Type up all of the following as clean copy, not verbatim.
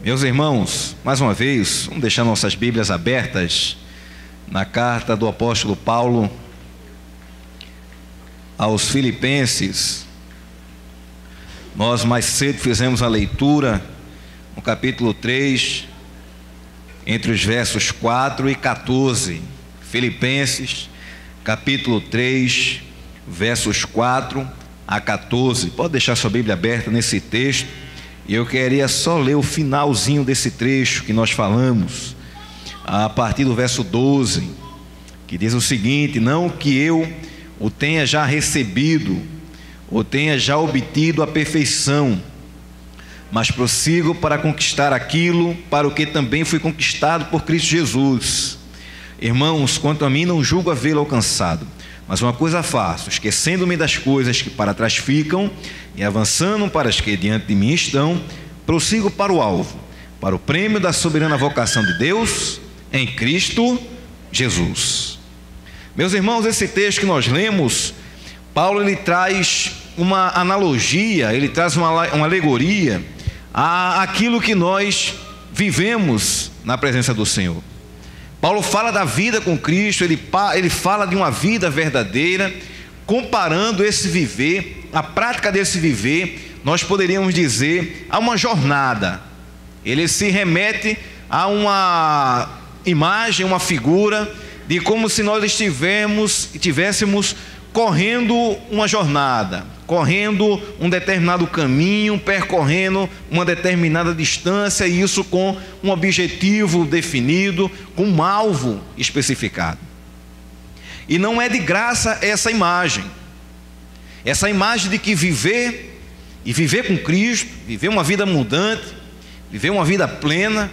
Meus irmãos, mais uma vez, vamos deixar nossas Bíblias abertas na carta do apóstolo Paulo aos Filipenses. Nós mais cedo fizemos a leitura no capítulo 3, entre os versos 4 e 14. Filipenses, capítulo 3, versos 4 a 14. Pode deixar sua Bíblia aberta nesse texto. E eu queria só ler o finalzinho desse trecho que nós falamos, a partir do verso 12, que diz o seguinte: não que eu o tenha já recebido, ou tenha já obtido a perfeição, mas prossigo para conquistar aquilo para o que também fui conquistado por Cristo Jesus. Irmãos, quanto a mim, não julgo havê-lo alcançado, mas uma coisa faço, esquecendo-me das coisas que para trás ficam e avançando para as que diante de mim estão, prossigo para o alvo, para o prêmio da soberana vocação de Deus em Cristo Jesus. Meus irmãos, esse texto que nós lemos, Paulo ele traz uma analogia, ele traz uma alegoria àquilo que nós vivemos na presença do Senhor. Paulo fala da vida com Cristo, ele fala de uma vida verdadeira, comparando esse viver, a prática desse viver, nós poderíamos dizer, a uma jornada. Ele se remete a uma imagem, uma figura, de como se nós estivéssemos correndo uma jornada, correndo um determinado caminho, percorrendo uma determinada distância, e isso com um objetivo definido, com um alvo especificado. E não é de graça essa imagem de que viver com Cristo, viver uma vida mudante, viver uma vida plena,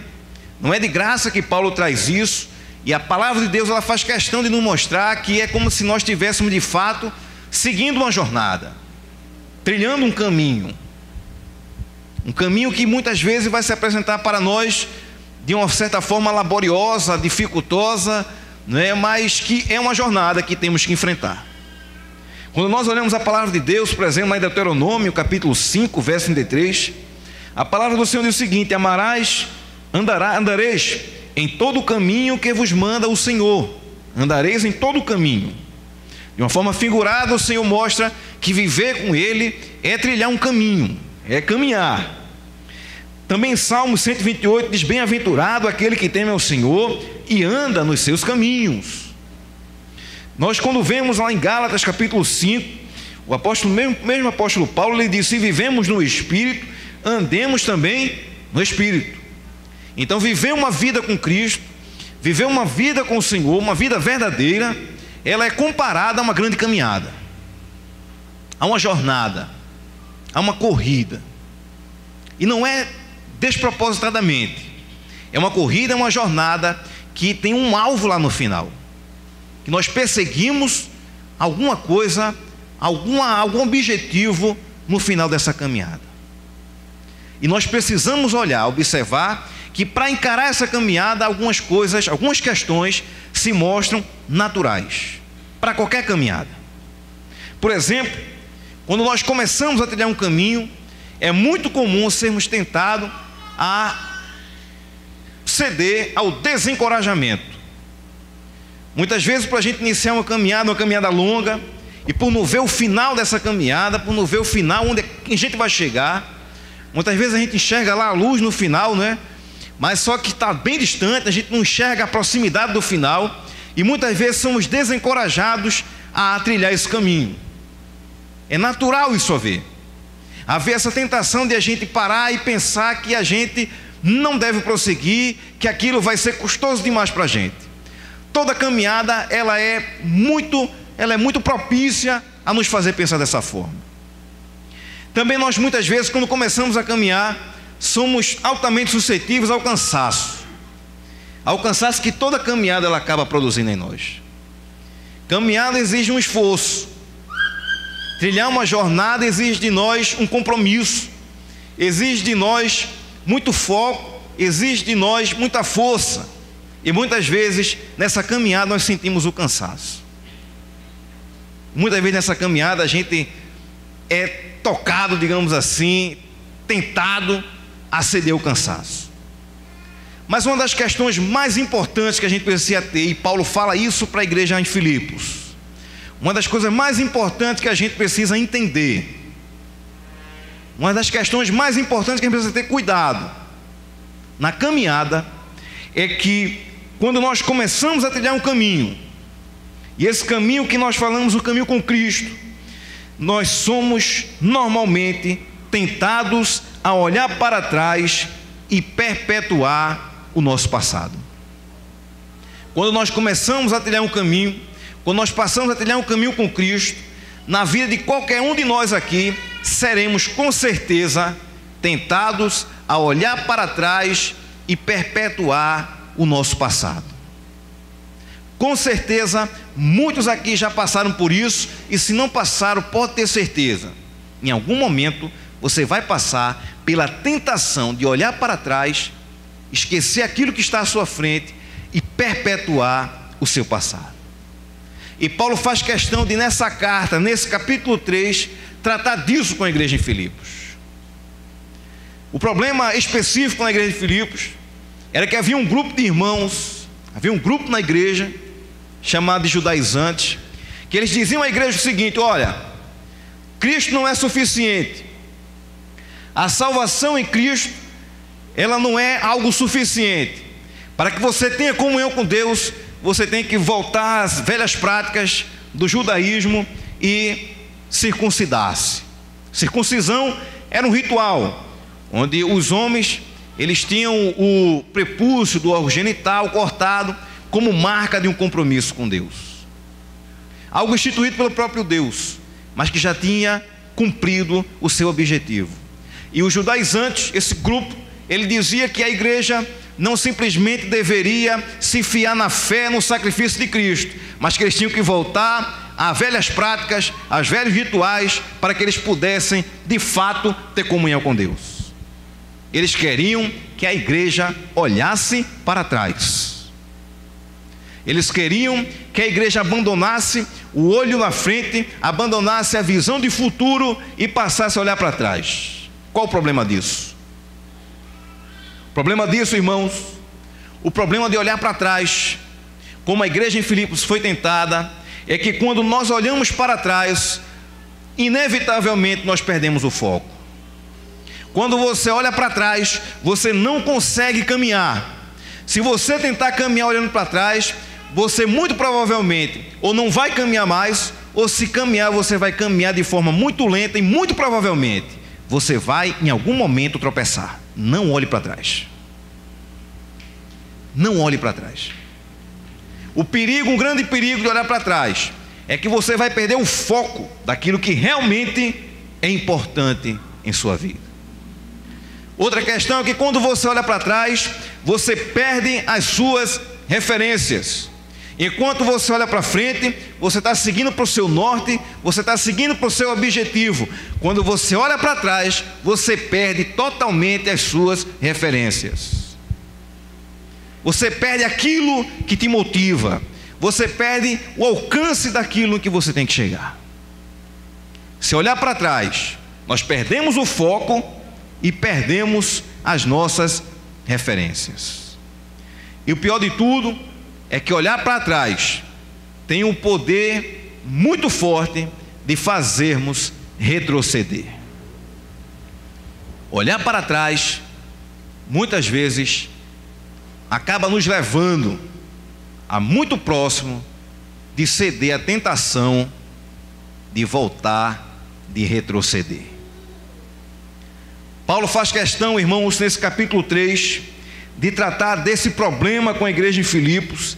não é de graça que Paulo traz isso. E a palavra de Deus ela faz questão de nos mostrar que é como se nós estivéssemos de fato seguindo uma jornada, trilhando um caminho que muitas vezes vai se apresentar para nós de uma certa forma laboriosa, dificultosa, mas que é uma jornada que temos que enfrentar. Quando nós olhamos a palavra de Deus, por exemplo, em Deuteronômio capítulo 5, verso 33, a palavra do Senhor diz o seguinte: andareis em todo o caminho que vos manda o Senhor. Andareis em todo o caminho. De uma forma figurada, o Senhor mostra que viver com Ele é trilhar um caminho, é caminhar. Também em Salmo 128 diz: bem-aventurado aquele que teme ao Senhor e anda nos seus caminhos. Nós, quando vemos lá em Gálatas capítulo 5, o apóstolo, mesmo apóstolo Paulo, ele diz: se vivemos no Espírito, andemos também no Espírito. Então, viver uma vida com Cristo, viver uma vida com o Senhor, uma vida verdadeira, ela é comparada a uma grande caminhada, a uma jornada, a uma corrida. E não é despropositadamente. É uma corrida, é uma jornada que tem um alvo lá no final, que nós perseguimos alguma coisa, algum objetivo no final dessa caminhada. E nós precisamos olhar, observar que para encarar essa caminhada, algumas coisas, algumas questões se mostram naturais para qualquer caminhada. Por exemplo, quando nós começamos a trilhar um caminho, é muito comum sermos tentados a ceder ao desencorajamento. Muitas vezes, para a gente iniciar uma caminhada longa, e por não ver o final dessa caminhada, por não ver o final onde a gente vai chegar, muitas vezes a gente enxerga lá a luz no final, mas só que está bem distante, a gente não enxerga a proximidade do final, e muitas vezes somos desencorajados a trilhar esse caminho. É natural isso haver essa tentação de a gente parar e pensar que a gente não deve prosseguir, que aquilo vai ser custoso demais para a gente. Toda caminhada ela é muito propícia a nos fazer pensar dessa forma. Também nós muitas vezes, quando começamos a caminhar, somos altamente suscetíveis ao cansaço que toda caminhada ela acaba produzindo em nós. Caminhada exige um esforço, trilhar uma jornada exige de nós um compromisso, exige de nós muito foco, exige de nós muita força, e muitas vezes nessa caminhada nós sentimos o cansaço. Muitas vezes nessa caminhada a gente é tocado, digamos assim, tentado a ceder ao cansaço. Mas uma das questões mais importantes que a gente precisa ter, e Paulo fala isso para a igreja em Filipos, uma das coisas mais importantes que a gente precisa entender, uma das questões mais importantes que a gente precisa ter cuidado na caminhada, é que quando nós começamos a trilhar um caminho, e esse caminho que nós falamos, o caminho com Cristo, nós somos normalmente tentados a olhar para trás e perpetuar o nosso passado. Quando nós começamos a trilhar um caminho, quando nós passamos a trilhar um caminho com Cristo, na vida de qualquer um de nós aqui, seremos com certeza tentados a olhar para trás e perpetuar o nosso passado. Com certeza, muitos aqui já passaram por isso, e se não passaram, pode ter certeza, em algum momento você vai passar pela tentação de olhar para trás, esquecer aquilo que está à sua frente e perpetuar o seu passado. E Paulo faz questão de, nessa carta, nesse capítulo 3, tratar disso com a igreja em Filipos. O problema específico na igreja de Filipos era que havia um grupo de irmãos, havia um grupo na igreja chamado de judaizantes, que eles diziam à igreja o seguinte: olha, Cristo não é suficiente, a salvação em Cristo, ela não é algo suficiente. Para que você tenha comunhão com Deus, você tem que voltar às velhas práticas do judaísmo e circuncidar-se. Circuncisão era um ritual onde os homens, eles tinham o prepúcio do órgão genital cortado como marca de um compromisso com Deus. Algo instituído pelo próprio Deus, mas que já tinha cumprido o seu objetivo. E os judaizantes, esse grupo, ele dizia que a igreja não simplesmente deveria se fiar na fé, no sacrifício de Cristo, mas que eles tinham que voltar às velhas práticas, aos velhos rituais, para que eles pudessem de fato ter comunhão com Deus. Eles queriam que a igreja olhasse para trás. Eles queriam que a igreja abandonasse o olho na frente, abandonasse a visão de futuro e passasse a olhar para trás. Qual o problema disso? O problema disso, irmãos, o problema de olhar para trás, como a igreja em Filipos foi tentada, é que quando nós olhamos para trás, inevitavelmente nós perdemos o foco. Quando você olha para trás, você não consegue caminhar. Se você tentar caminhar olhando para trás, você muito provavelmente ou não vai caminhar mais, ou se caminhar, você vai caminhar de forma muito lenta e muito provavelmente você vai em algum momento tropeçar. Não olhe para trás. Não olhe para trás. O perigo, um grande perigo de olhar para trás, é que você vai perder o foco daquilo que realmente é importante em sua vida. Outra questão é que quando você olha para trás, você perde as suas referências. Enquanto você olha para frente, você está seguindo para o seu norte, você está seguindo para o seu objetivo. Quando você olha para trás, você perde totalmente as suas referências. Você perde aquilo que te motiva. Você perde o alcance daquilo que você tem que chegar. Se olhar para trás, nós perdemos o foco e perdemos as nossas referências. E o pior de tudo é que olhar para trás tem um poder muito forte de fazermos retroceder. Olhar para trás, muitas vezes, acaba nos levando a muito próximo de ceder à tentação de voltar, de retroceder. Paulo faz questão, irmãos, nesse capítulo 3, de tratar desse problema com a igreja em Filipos,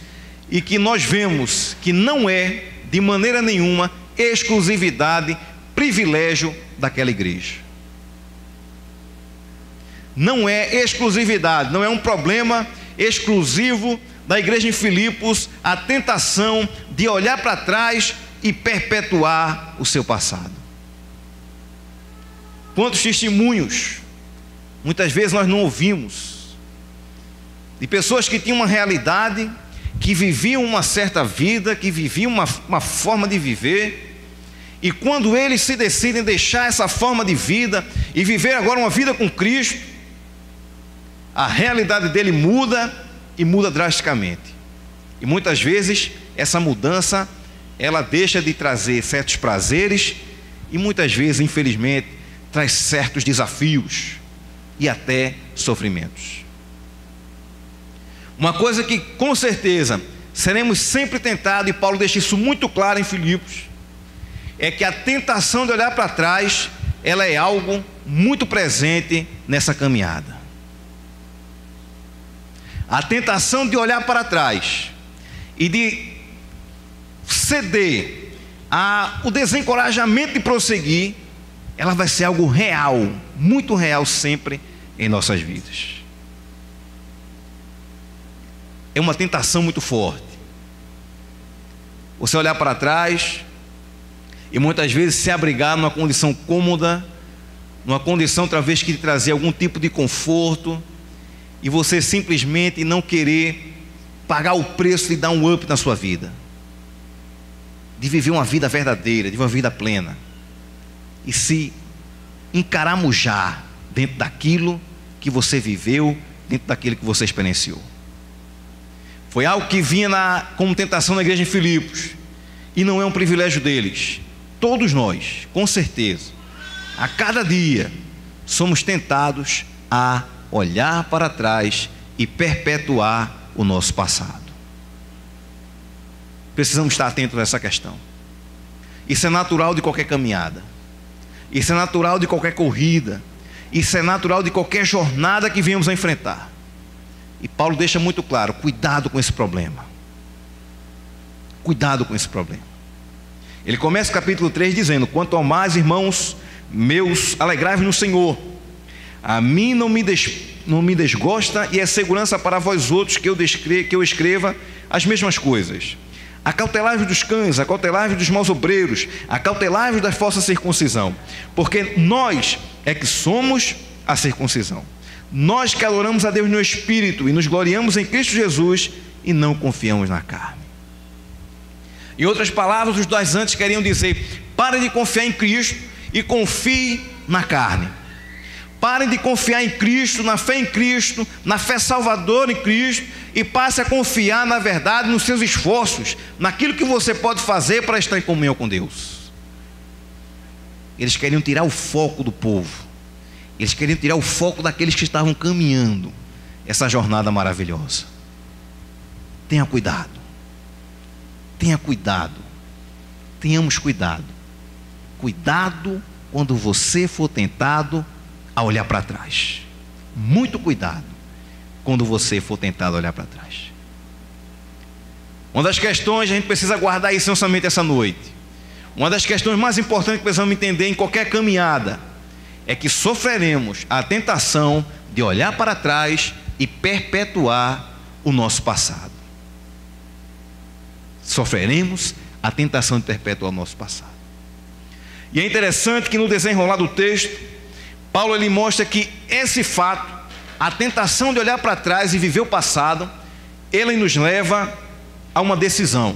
e que nós vemos que não é, de maneira nenhuma, exclusividade, privilégio daquela igreja. Não é exclusividade, não é um problema exclusivo da igreja em Filipos, a tentação de olhar para trás e perpetuar o seu passado. Quantos testemunhos muitas vezes nós não ouvimos de pessoas que tinham uma realidade, que viviam uma certa vida, que viviam uma forma de viver, e quando eles se decidem deixar essa forma de vida e viver agora uma vida com Cristo, a realidade dele muda e muda drasticamente. E muitas vezes essa mudança, ela deixa de trazer certos prazeres e muitas vezes, infelizmente, traz certos desafios e até sofrimentos. Uma coisa que com certeza seremos sempre tentados, e Paulo deixa isso muito claro em Filipos, é que a tentação de olhar para trás, ela é algo muito presente nessa caminhada. A tentação de olhar para trás e de ceder ao desencorajamento de prosseguir, ela vai ser algo real, muito real sempre em nossas vidas. É uma tentação muito forte. Você olhar para trás e muitas vezes se abrigar numa condição cômoda, numa condição talvez que lhe trazia algum tipo de conforto, e você simplesmente não querer pagar o preço de dar um up na sua vida, de viver uma vida verdadeira, de uma vida plena, e se encaramujar dentro daquilo que você viveu, dentro daquilo que você experienciou. Foi algo que vinha como tentação na igreja em Filipos, e não é um privilégio deles. Todos nós, com certeza, a cada dia, somos tentados a olhar para trás e perpetuar o nosso passado. Precisamos estar atentos a essa questão. Isso é natural de qualquer caminhada. Isso é natural de qualquer corrida. Isso é natural de qualquer jornada que venhamos a enfrentar. E Paulo deixa muito claro: cuidado com esse problema. Cuidado com esse problema. Ele começa o capítulo 3 dizendo: quanto ao mais, irmãos meus, alegrai-vos no Senhor. A mim não me desgosta, e é segurança para vós outros que eu escreva as mesmas coisas. Acautelai-vos dos cães, acautelai-vos dos maus obreiros, acautelai-vos da falsa circuncisão, porque nós é que somos a circuncisão. Nós que adoramos a Deus no Espírito e nos gloriamos em Cristo Jesus e não confiamos na carne. Em outras palavras, os dois antes queriam dizer: parem de confiar em Cristo e confie na carne. Parem de confiar em Cristo, na fé em Cristo, na fé salvadora em Cristo, e passe a confiar, na verdade, nos seus esforços, naquilo que você pode fazer para estar em comunhão com Deus. Eles queriam tirar o foco do povo. Eles queriam tirar o foco daqueles que estavam caminhando essa jornada maravilhosa. Tenha cuidado. Tenha cuidado. Tenhamos cuidado. Cuidado quando você for tentado a olhar para trás. Muito cuidado quando você for tentado a olhar para trás. Uma das questões, a gente precisa guardar isso somente essa noite. Uma das questões mais importantes que precisamos entender em qualquer caminhada é que sofreremos a tentação de olhar para trás e perpetuar o nosso passado. Sofreremos a tentação de perpetuar o nosso passado. E é interessante que no desenrolar do texto, Paulo ele mostra que esse fato, a tentação de olhar para trás e viver o passado, ele nos leva a uma decisão.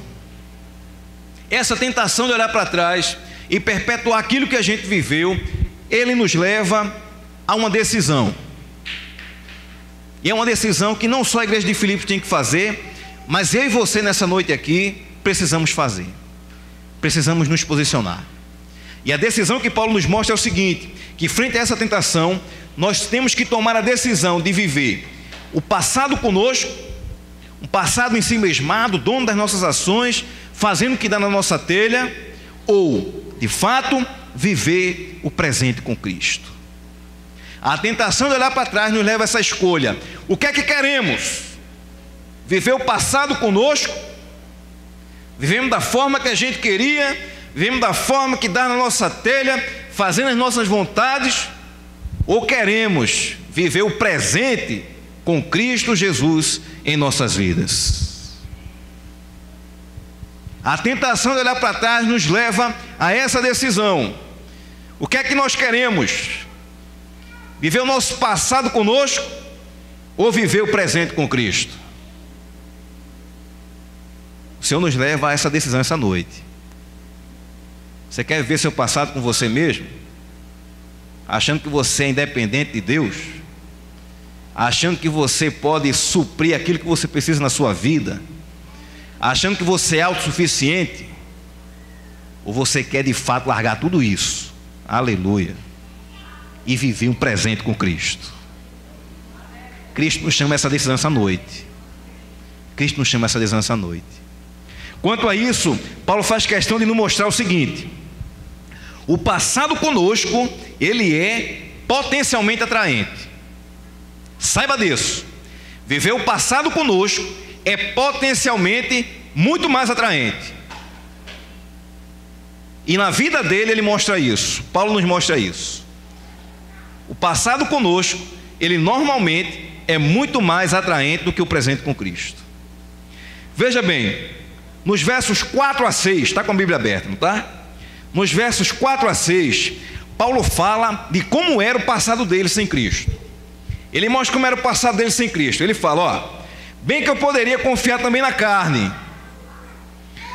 Essa tentação de olhar para trás e perpetuar aquilo que a gente viveu, ele nos leva a uma decisão. E é uma decisão que não só a igreja de Filipos tem que fazer, mas eu e você nessa noite aqui precisamos fazer. Precisamos nos posicionar. E a decisão que Paulo nos mostra é o seguinte: que frente a essa tentação, nós temos que tomar a decisão de viver o passado conosco, um passado ensimesmado, dono das nossas ações, fazendo o que dá na nossa telha, ou, de fato, viver o presente com Cristo. A tentação de olhar para trás nos leva a essa escolha. O que é que queremos? Viver o passado conosco? Vivemos da forma que a gente queria, vivemos da forma que dá na nossa telha, fazendo as nossas vontades, ou queremos viver o presente com Cristo Jesus em nossas vidas? A tentação de olhar para trás nos leva a essa decisão. O que é que nós queremos? Viver o nosso passado conosco ou viver o presente com Cristo? O Senhor nos leva a essa decisão essa noite. Você quer viver seu passado com você mesmo? Achando que você é independente de Deus? achando que você pode suprir aquilo que você precisa na sua vida, achando que você é autossuficiente, ou você quer de fato largar tudo isso, aleluia, e viver um presente com Cristo? Cristo nos chama essa decisão essa noite. Cristo nos chama essa decisão essa noite. Quanto a isso, Paulo faz questão de nos mostrar o seguinte: o passado conosco, ele é potencialmente atraente. Saiba disso. Viver o passado conosco é potencialmente muito mais atraente. E na vida dele ele mostra isso. Paulo nos mostra isso. O passado conosco, ele normalmente é muito mais atraente do que o presente com Cristo. Veja bem, nos versos 4 a 6, está com a Bíblia aberta, não está? Nos versos 4 a 6, Paulo fala de como era o passado dele sem Cristo. Ele mostra como era o passado dele sem Cristo. Ele fala, ó, bem que eu poderia confiar também na carne.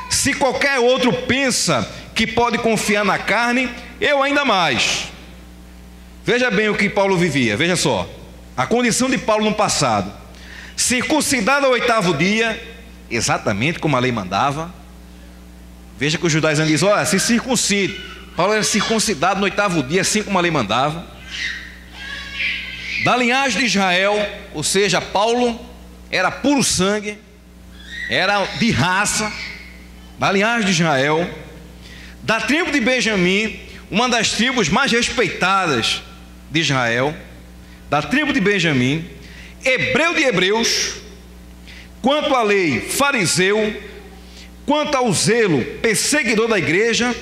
Se qualquer outro pensa que pode confiar na carne, eu ainda mais. Veja bem o que Paulo vivia, veja só. A condição de Paulo no passado: circuncidado ao 8º dia, exatamente como a lei mandava. Veja que os judaizantes dizem, olha, se circuncide. Paulo era circuncidado no 8º dia, assim como a lei mandava. Da linhagem de Israel, ou seja, Paulo era puro sangue, era de raça, da linhagem de Israel. Da tribo de Benjamim, uma das tribos mais respeitadas de Israel, da tribo de Benjamim, hebreu de hebreus, quanto à lei, fariseu, quanto ao zelo, perseguidor da igreja,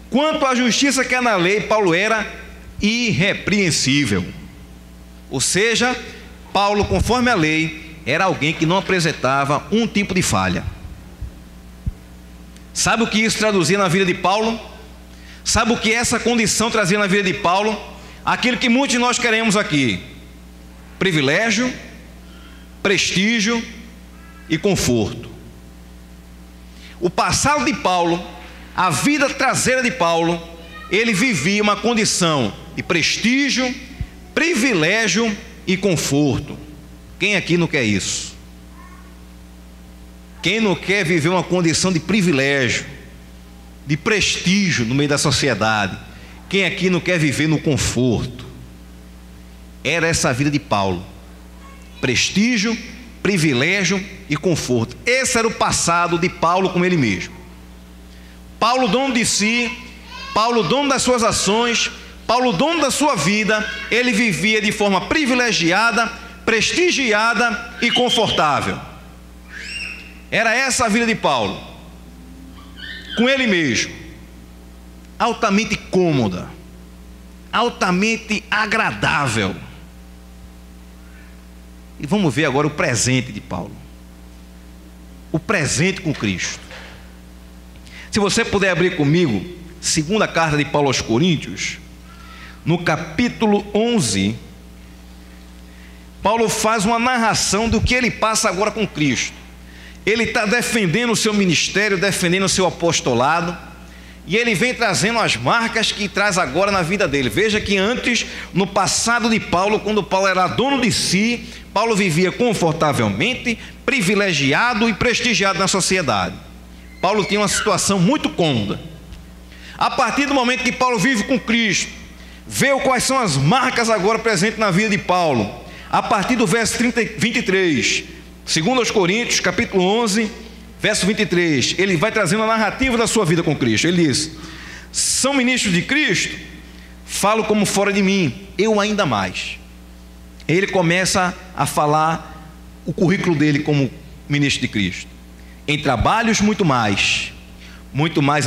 quanto à justiça que é na lei, Paulo era irrepreensível. Ou seja, Paulo, conforme a lei, era alguém que não apresentava um tipo de falha. Sabe o que isso traduzia na vida de Paulo? Sabe o que essa condição trazia na vida de Paulo? Aquilo que muitos de nós queremos aqui: privilégio, prestígio e conforto. O passado de Paulo, a vida traseira de Paulo, ele vivia uma condição de prestígio, privilégio e conforto. Quem aqui não quer isso? Quem não quer viver uma condição de privilégio, de prestígio no meio da sociedade? Quem aqui não quer viver no conforto? Era essa a vida de Paulo: prestígio, privilégio e conforto. Esse era o passado de Paulo com ele mesmo. Paulo, dono de si, Paulo, dono das suas ações, Paulo, dono da sua vida, ele vivia de forma privilegiada, prestigiada e confortável. Era essa a vida de Paulo, com ele mesmo, altamente cômoda, altamente agradável. E vamos ver agora o presente de Paulo, o presente com Cristo. Se você puder abrir comigo, segunda carta de Paulo aos Coríntios, no capítulo 11, Paulo faz uma narração do que ele passa agora com Cristo. Ele está defendendo o seu ministério, defendendo o seu apostolado, e ele vem trazendo as marcas que traz agora na vida dele. Veja que antes, no passado de Paulo, quando Paulo era dono de si, Paulo vivia confortavelmente, privilegiado e prestigiado na sociedade. Paulo tinha uma situação muito cômoda. A partir do momento que Paulo vive com Cristo, vê quais são as marcas agora presentes na vida de Paulo. A partir do verso 23, segundo aos Coríntios, capítulo 11, verso 23, ele vai trazendo a narrativa da sua vida com Cristo. Ele diz: são ministros de Cristo? Falo como fora de mim, eu ainda mais. Ele começa a falar o currículo dele como ministro de Cristo. Em trabalhos muito mais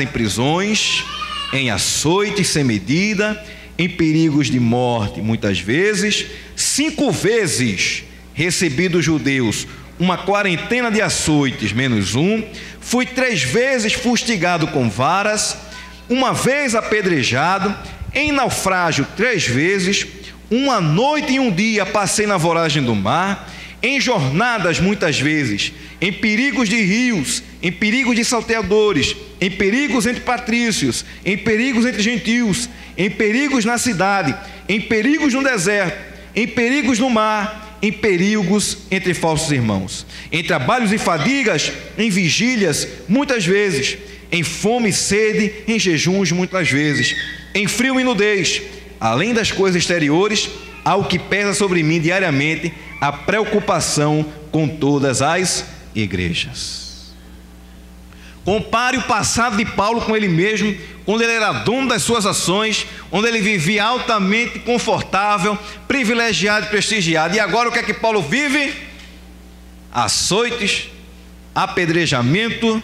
em prisões, em açoites sem medida, em perigos de morte muitas vezes, 5 vezes recebi dos judeus uma quarentena de açoites menos 1, fui 3 vezes fustigado com varas, 1 vez apedrejado, em naufrágio 3 vezes, 1 noite e 1 dia passei na voragem do mar, em jornadas muitas vezes, em perigos de rios, em perigos de salteadores, em perigos entre patrícios, em perigos entre gentios, em perigos na cidade, em perigos no deserto, em perigos no mar, em perigos entre falsos irmãos, em trabalhos e fadigas, em vigílias, muitas vezes, em fome e sede, em jejuns, muitas vezes, em frio e nudez, além das coisas exteriores, há o que pesa sobre mim diariamente, a preocupação com todas as igrejas. Compare o passado de Paulo com ele mesmo, quando ele era dono das suas ações, onde ele vivia altamente confortável, privilegiado e prestigiado. E agora o que é que Paulo vive? Açoites, apedrejamento,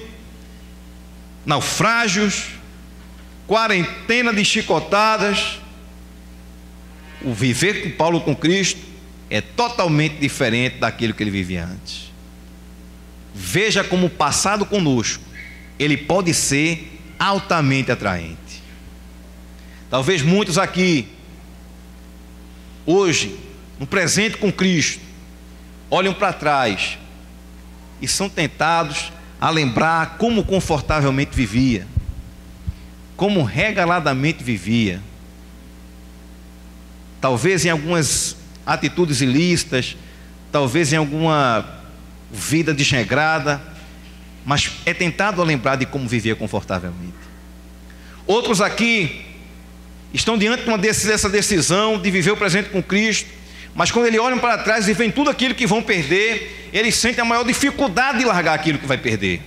naufrágios, quarentena de chicotadas. O viver com Paulo com Cristo é totalmente diferente daquilo que ele vivia antes. Veja como o passado conosco, ele pode ser altamente atraente. Talvez muitos aqui, hoje, no presente com Cristo, olham para trás e são tentados a lembrar como confortavelmente vivia, como regaladamente vivia. Talvez em algumas atitudes ilícitas, talvez em alguma vida desregrada, mas é tentado a lembrar de como vivia confortavelmente. Outros aqui estão diante dessa decisão de viver o presente com Cristo, mas quando eles olham para trás e veem tudo aquilo que vão perder, eles sentem a maior dificuldade de largar aquilo que vai perder,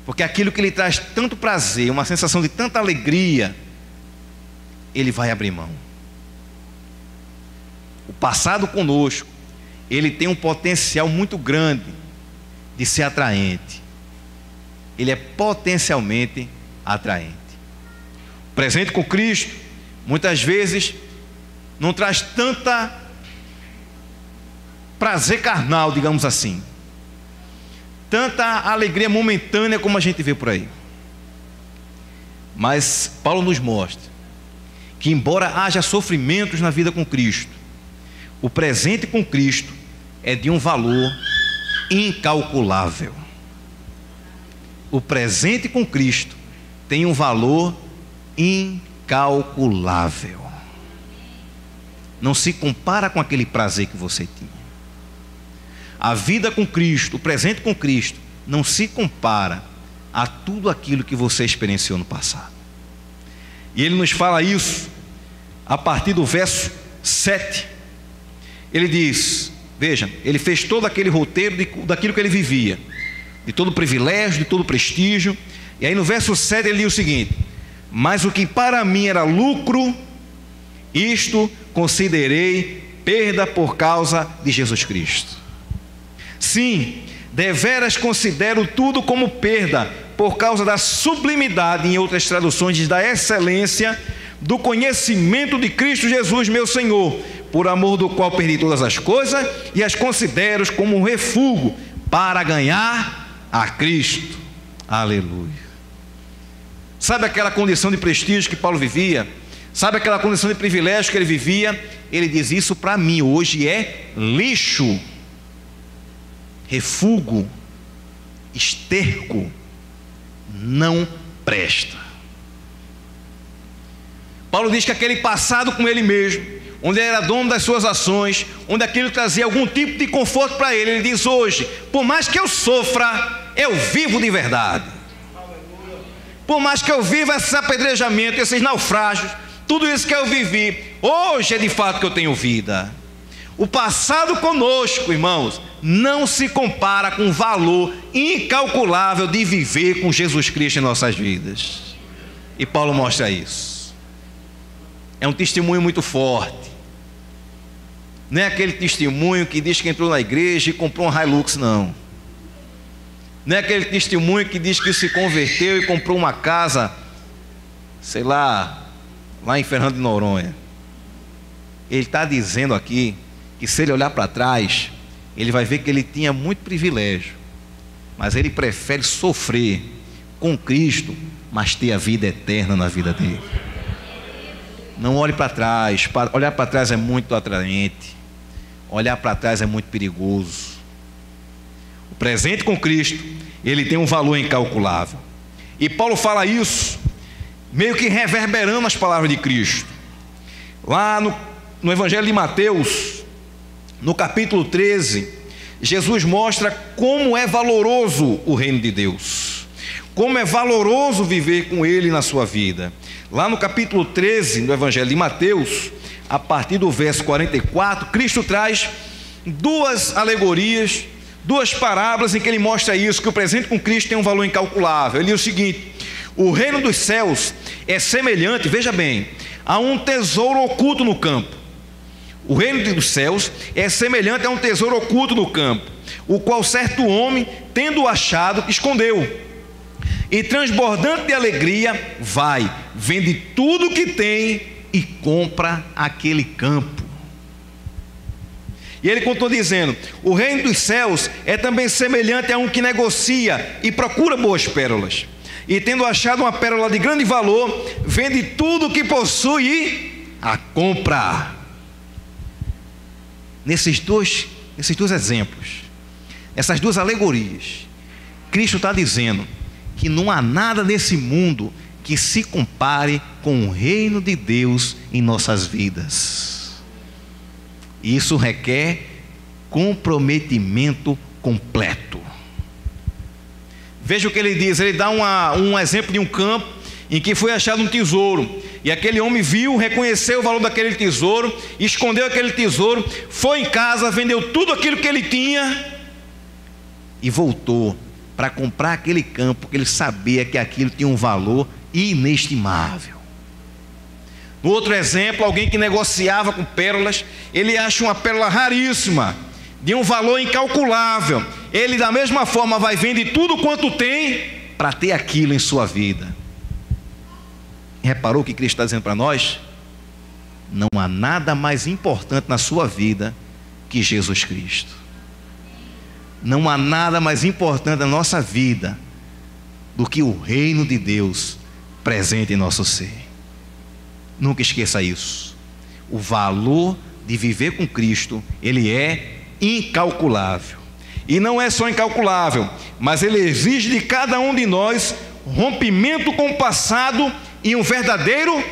porque aquilo que lhe traz tanto prazer, uma sensação de tanta alegria, ele vai abrir mão. O passado conosco, ele tem um potencial muito grande de ser atraente. Ele é potencialmente atraente. O presente com Cristo, muitas vezes, não traz tanta prazer carnal, digamos assim, tanta alegria momentânea como a gente vê por aí. Mas Paulo nos mostra que, embora haja sofrimentos na vida com Cristo, o presente com Cristo é de um valor incalculável. O presente com Cristo tem um valor incalculável. Não se compara com aquele prazer que você tinha. A vida com Cristo, o presente com Cristo, não se compara a tudo aquilo que você experienciou no passado. E ele nos fala isso a partir do verso 7. Ele diz, veja, ele fez todo aquele roteiro daquilo que ele vivia, de todo privilégio, de todo prestígio. E aí no verso 7 ele diz o seguinte: mas o que para mim era lucro, isto considerei perda por causa de Jesus Cristo. Sim, deveras considero tudo como perda, por causa da sublimidade, em outras traduções diz da excelência, do conhecimento de Cristo Jesus meu Senhor, por amor do qual perdi todas as coisas e as considero como um refúgio para ganhar a Cristo. Aleluia. Sabe aquela condição de prestígio que Paulo vivia? Sabe aquela condição de privilégio que ele vivia? Ele diz: isso para mim hoje é lixo, refúgio, esterco, não presta. Paulo diz que aquele passado com ele mesmo, onde ele era dono das suas ações, onde aquilo trazia algum tipo de conforto para ele, ele diz hoje: por mais que eu sofra, eu vivo de verdade. Por mais que eu viva esses apedrejamentos, esses naufrágios, tudo isso que eu vivi, hoje é de fato que eu tenho vida. O passado conosco, irmãos, não se compara com o valor incalculável de viver com Jesus Cristo em nossas vidas. E Paulo mostra isso. É um testemunho muito forte. Não é aquele testemunho que diz que entrou na igreja e comprou um Hilux, não. Não é aquele testemunho que diz que se converteu e comprou uma casa, sei lá em Fernando de Noronha. Ele está dizendo aqui que se ele olhar para trás, ele vai ver que ele tinha muito privilégio, mas ele prefere sofrer com Cristo, mas ter a vida eterna na vida dele. Não olhe para trás. Olhar para trás é muito atraente, olhar para trás é muito perigoso. O presente com Cristo, ele tem um valor incalculável. E Paulo fala isso meio que reverberando as palavras de Cristo. Lá no Evangelho de Mateus, no capítulo 13, Jesus mostra como é valoroso o reino de Deus, como é valoroso viver com Ele na sua vida. Lá no capítulo 13 do Evangelho de Mateus, a partir do verso 44, Cristo traz duas alegorias, duas parábolas em que Ele mostra isso, que o presente com Cristo tem um valor incalculável. Ele diz o seguinte: o reino dos céus é semelhante, veja bem, a um tesouro oculto no campo. O reino dos céus é semelhante a um tesouro oculto no campo, o qual certo homem, tendo achado, escondeu. E transbordante de alegria, vai, vende tudo o que tem e compra aquele campo. E ele continuou dizendo: o reino dos céus é também semelhante a um que negocia e procura boas pérolas. E tendo achado uma pérola de grande valor, vende tudo o que possui e a compra. Nesses dois exemplos, essas duas alegorias, Cristo está dizendo que não há nada nesse mundo que se compare com o reino de Deus em nossas vidas. Isso requer comprometimento completo. Veja o que ele diz. Ele dá um exemplo de um campo em que foi achado um tesouro, e aquele homem viu, reconheceu o valor daquele tesouro, escondeu aquele tesouro, foi em casa, vendeu tudo aquilo que ele tinha e voltou para comprar aquele campo, porque ele sabia que aquilo tinha um valor inestimável. No outro exemplo, alguém que negociava com pérolas, ele acha uma pérola raríssima, de um valor incalculável. Ele da mesma forma vai vender tudo quanto tem para ter aquilo em sua vida. Reparou o que Cristo está dizendo para nós? Não há nada mais importante na sua vida que Jesus Cristo. Não há nada mais importante na nossa vida do que o reino de Deus presente em nosso ser. Nunca esqueça isso. O valor de viver com Cristo, ele é incalculável. E não é só incalculável, mas ele exige de cada um de nós rompimento com o passado e um verdadeiro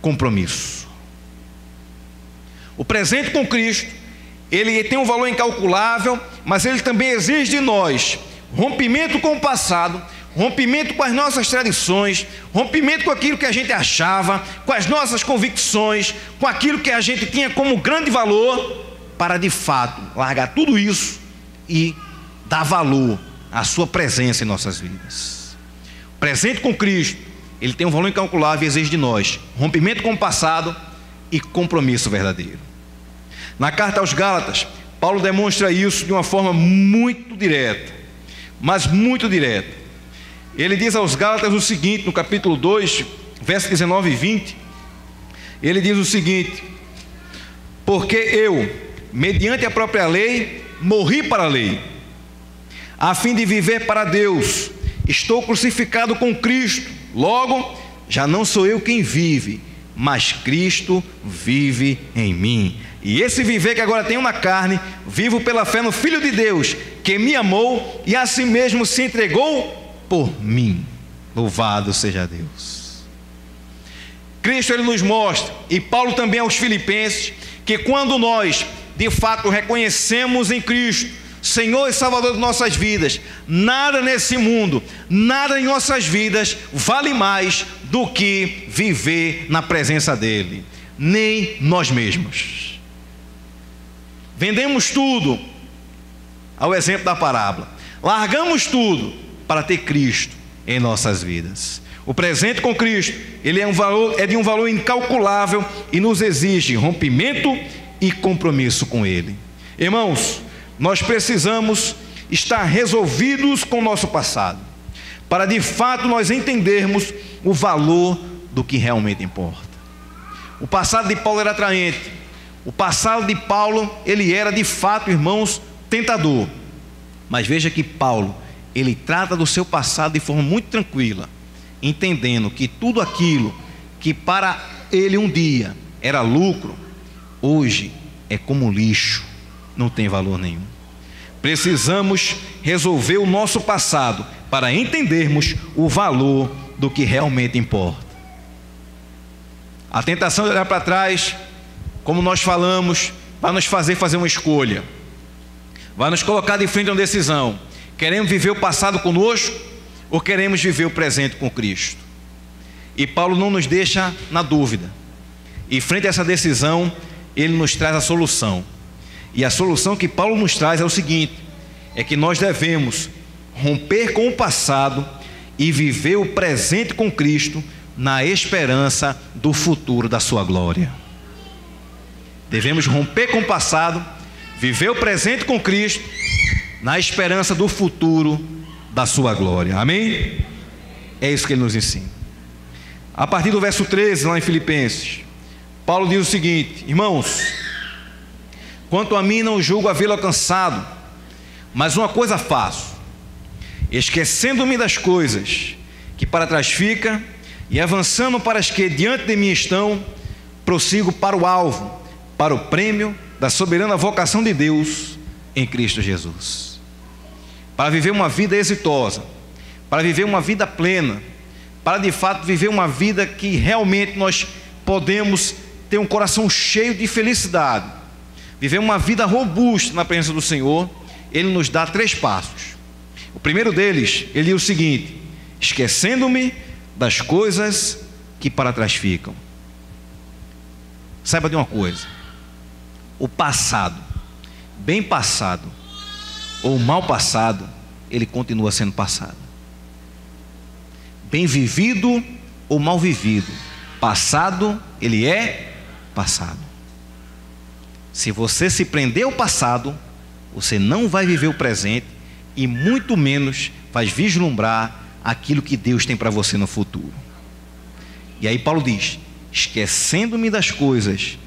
compromisso. O presente com Cristo, ele tem um valor incalculável, mas ele também exige de nós rompimento com o passado, rompimento com as nossas tradições, rompimento com aquilo que a gente achava, com as nossas convicções, com aquilo que a gente tinha como grande valor, para de fato largar tudo isso e dar valor à sua presença em nossas vidas. O presente com Cristo, ele tem um valor incalculável e exige de nós rompimento com o passado e compromisso verdadeiro. Na carta aos Gálatas, Paulo demonstra isso de uma forma muito direta, mas muito direta. Ele diz aos Gálatas o seguinte, no capítulo 2, versos 19 e 20, ele diz o seguinte: porque eu, mediante a própria lei, morri para a lei, a fim de viver para Deus. Estou crucificado com Cristo, logo, já não sou eu quem vive, mas Cristo vive em mim. E esse viver que agora tenho na carne, vivo pela fé no Filho de Deus, que me amou e a si mesmo se entregou por mim. Louvado seja Deus. Cristo, ele nos mostra, e Paulo também aos Filipenses, que quando nós de fato reconhecemos em Cristo Senhor e Salvador de nossas vidas, nada nesse mundo, nada em nossas vidas vale mais do que viver na presença dele, nem nós mesmos. Vendemos tudo, ao exemplo da parábola, largamos tudo para ter Cristo em nossas vidas. O presente com Cristo, ele é de um valor incalculável e nos exige rompimento e compromisso com ele. Irmãos, nós precisamos estar resolvidos com o nosso passado, para de fato nós entendermos o valor do que realmente importa. O passado de Paulo era atraente, o passado de Paulo, ele era de fato, irmãos, tentador. Mas veja que Paulo, ele trata do seu passado de forma muito tranquila, entendendo que tudo aquilo que para ele um dia era lucro, hoje é como lixo, não tem valor nenhum. Precisamos resolver o nosso passado para entendermos o valor do que realmente importa. A tentação de olhar para trás, como nós falamos, vai nos fazer uma escolha, vai nos colocar de frente a uma decisão. Queremos viver o passado conosco ou queremos viver o presente com Cristo? E Paulo não nos deixa na dúvida. E frente a essa decisão, ele nos traz a solução. E a solução que Paulo nos traz é o seguinte: é que nós devemos romper com o passado e viver o presente com Cristo, na esperança do futuro da sua glória. Devemos romper com o passado, viver o presente com Cristo, na esperança do futuro da sua glória. Amém? É isso que ele nos ensina. A partir do verso 13, lá em Filipenses, Paulo diz o seguinte: irmãos, quanto a mim, não julgo havê-lo alcançado, mas uma coisa faço, esquecendo-me das coisas que para trás ficam e avançando para as que diante de mim estão, prossigo para o alvo, para o prêmio da soberana vocação de Deus em Cristo Jesus. Para viver uma vida exitosa, para viver uma vida plena, para de fato viver uma vida que realmente nós podemos ter um coração cheio de felicidade, viver uma vida robusta na presença do Senhor, ele nos dá 3 passos. O primeiro deles, ele diz o seguinte: esquecendo-me das coisas que para trás ficam. Saiba de uma coisa: o passado, bem passado ou mal passado, ele continua sendo passado. Bem vivido ou mal vivido, passado, ele é passado. Se você se prender ao passado, você não vai viver o presente e muito menos vai vislumbrar aquilo que Deus tem para você no futuro. E aí Paulo diz: esquecendo-me das coisas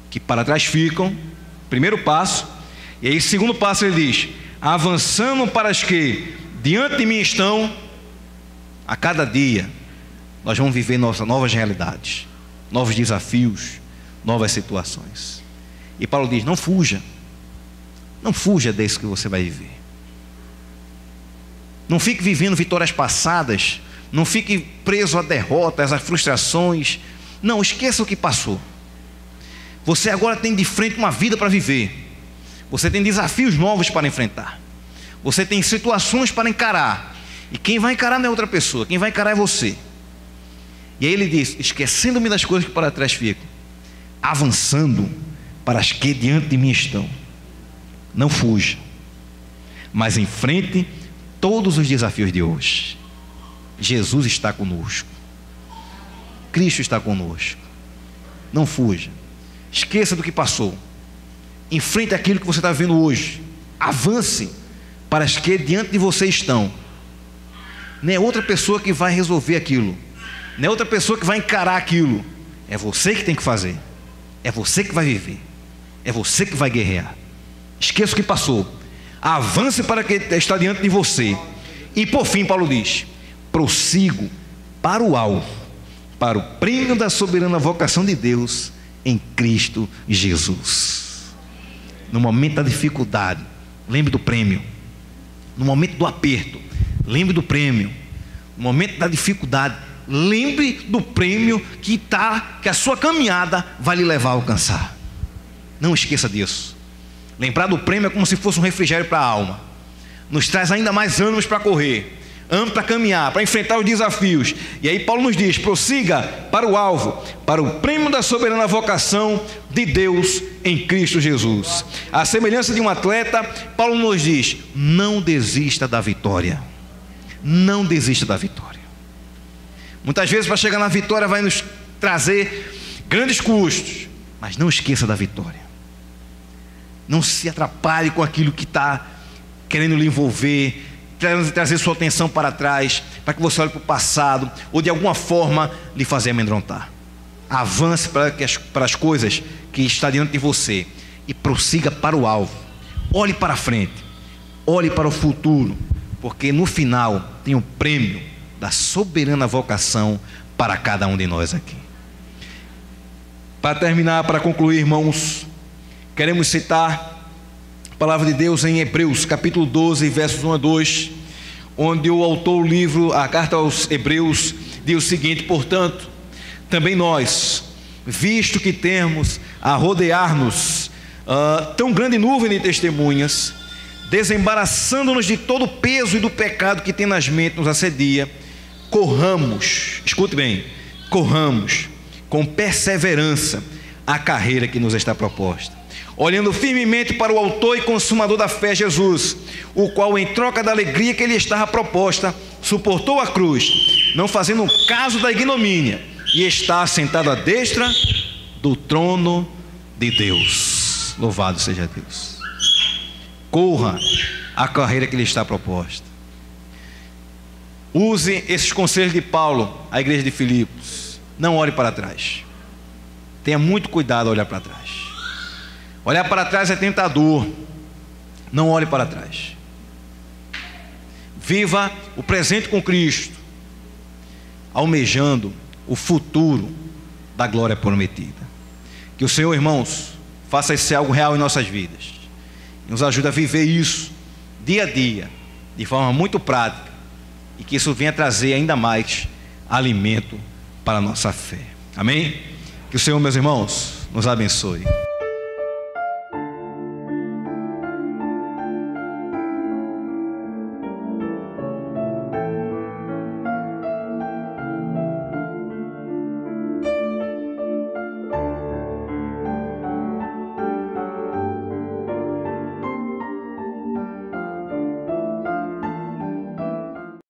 que para trás ficam, primeiro passo. E aí segundo passo ele diz: avançando para as que diante de mim estão. A cada dia nós vamos viver novas realidades, novos desafios, novas situações. E Paulo diz: não fuja desse que você vai viver. Não fique vivendo vitórias passadas, não fique preso a derrotas, a frustrações. Não, esqueça o que passou. Você agora tem de frente uma vida para viver. Você tem desafios novos para enfrentar. Você tem situações para encarar. E quem vai encarar não é outra pessoa, quem vai encarar é você. E aí ele diz: esquecendo-me das coisas que para trás ficam, avançando para as que diante de mim estão. Não fuja, mas enfrente todos os desafios de hoje. Jesus está conosco, Cristo está conosco. Não fuja, esqueça do que passou, enfrente aquilo que você está vendo hoje, avance para as que diante de você estão. Não é outra pessoa que vai resolver aquilo, não é outra pessoa que vai encarar aquilo, é você que tem que fazer, é você que vai viver, é você que vai guerrear. Esqueça o que passou, avance para o que está diante de você. E por fim Paulo diz: prossigo para o alvo, para o prêmio da soberana vocação de Deus em Cristo Jesus. No momento da dificuldade, lembre do prêmio. No momento do aperto, lembre do prêmio. No momento da dificuldade, lembre do prêmio que a sua caminhada vai lhe levar a alcançar. Não esqueça disso. Lembrar do prêmio é como se fosse um refrigério para a alma. Nos traz ainda mais ânimos para correr, ânimo para caminhar, para enfrentar os desafios. E aí Paulo nos diz: prossiga para o alvo, para o prêmio da soberana vocação de Deus em Cristo Jesus. À semelhança de um atleta, Paulo nos diz: não desista da vitória. Não desista da vitória. Muitas vezes para chegar na vitória vai nos trazer grandes custos, mas não esqueça da vitória. Não se atrapalhe com aquilo que está querendo lhe envolver, trazer sua atenção para trás, para que você olhe para o passado, ou de alguma forma lhe fazer amedrontar. Avance para as coisas que está diante de você e prossiga para o alvo. Olhe para frente, olhe para o futuro, porque no final tem um prêmio da soberana vocação para cada um de nós aqui. Para terminar, para concluir, irmãos, queremos citar a palavra de Deus em Hebreus, capítulo 12, versos 1 a 2, onde o autor do livro, a carta aos Hebreus, diz o seguinte: portanto, também nós, visto que temos a rodear-nos tão grande nuvem de testemunhas, desembaraçando-nos de todo o peso e do pecado que tenazmente nos assedia, corramos, escute bem, corramos com perseverança a carreira que nos está proposta, olhando firmemente para o autor e consumador da fé, Jesus, o qual, em troca da alegria que lhe estava proposta, suportou a cruz, não fazendo caso da ignomínia, e está sentado à destra do trono de Deus. Louvado seja Deus. Corra a carreira que lhe está proposta. Use esses conselhos de Paulo à igreja de Filipos. Não olhe para trás. Tenha muito cuidado ao olhar para trás. Olhar para trás é tentador. Não olhe para trás. Viva o presente com Cristo, almejando o futuro da glória prometida. Que o Senhor, irmãos, faça isso ser algo real em nossas vidas. Nos ajude a viver isso dia a dia, de forma muito prática, e que isso venha trazer ainda mais alimento para a nossa fé. Amém? Que o Senhor, meus irmãos, nos abençoe.